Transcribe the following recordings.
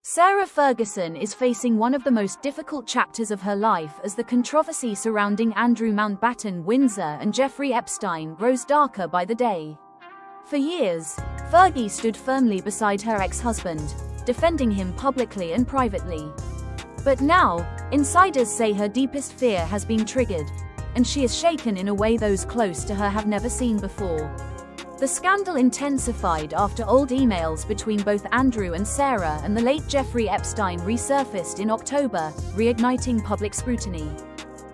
Sarah Ferguson is facing one of the most difficult chapters of her life as the controversy surrounding Andrew Mountbatten-Windsor and Jeffrey Epstein grows darker by the day. For years, Fergie stood firmly beside her ex-husband, defending him publicly and privately. But now, insiders say her deepest fear has been triggered, and she is shaken in a way those close to her have never seen before. The scandal intensified after old emails between both Andrew and Sarah and the late Jeffrey Epstein resurfaced in October, reigniting public scrutiny.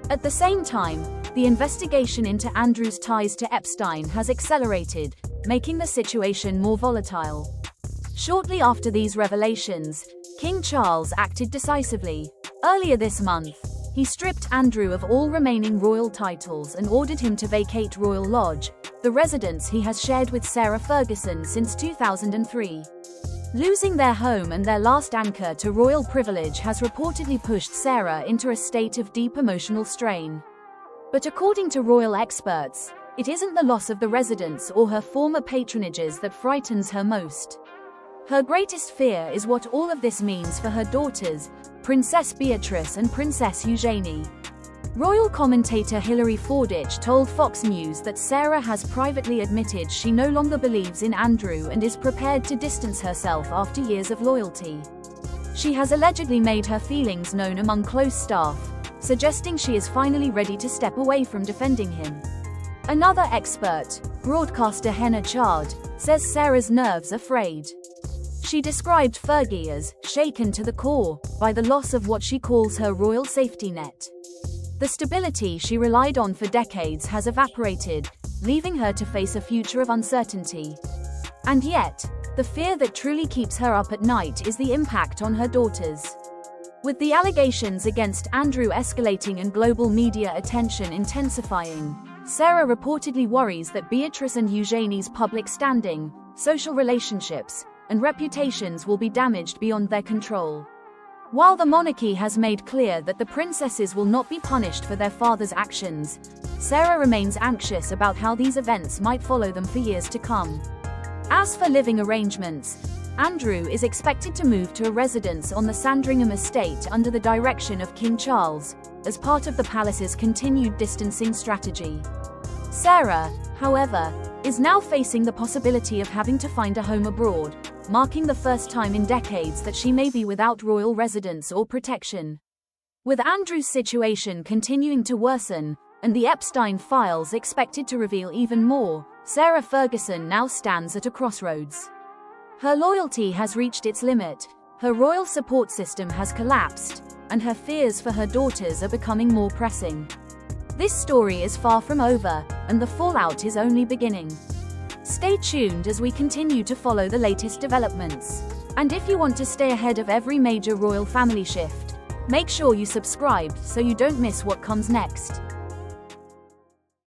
At the same time, the investigation into Andrew's ties to Epstein has accelerated, making the situation more volatile. Shortly after these revelations, King Charles acted decisively. Earlier this month, he stripped Andrew of all remaining royal titles and ordered him to vacate Royal Lodge, the residence he has shared with Sarah Ferguson since 2003. Losing their home and their last anchor to royal privilege has reportedly pushed Sarah into a state of deep emotional strain. But according to royal experts, it isn't the loss of the residence or her former patronages that frightens her most. Her greatest fear is what all of this means for her daughters, Princess Beatrice and Princess Eugenie. Royal commentator Hilary Fordich told Fox News that Sarah has privately admitted she no longer believes in Andrew and is prepared to distance herself after years of loyalty. She has allegedly made her feelings known among close staff, suggesting she is finally ready to step away from defending him. Another expert, broadcaster Hannah Chard, says Sarah's nerves are frayed. She described Fergie as shaken to the core by the loss of what she calls her royal safety net. The stability she relied on for decades has evaporated, leaving her to face a future of uncertainty. And yet, the fear that truly keeps her up at night is the impact on her daughters. With the allegations against Andrew escalating and global media attention intensifying, Sarah reportedly worries that Beatrice and Eugenie's public standing, social relationships, and reputations will be damaged beyond their control. While the monarchy has made clear that the princesses will not be punished for their father's actions, Sarah remains anxious about how these events might follow them for years to come. As for living arrangements, Andrew is expected to move to a residence on the Sandringham estate under the direction of King Charles, as part of the palace's continued distancing strategy. Sarah, however, is now facing the possibility of having to find a home abroad, marking the first time in decades that she may be without royal residence or protection. With Andrew's situation continuing to worsen, and the Epstein files expected to reveal even more, Sarah Ferguson now stands at a crossroads. Her loyalty has reached its limit, her royal support system has collapsed, and her fears for her daughters are becoming more pressing. This story is far from over, and the fallout is only beginning. Stay tuned as we continue to follow the latest developments. And if you want to stay ahead of every major royal family shift, make sure you subscribe so you don't miss what comes next.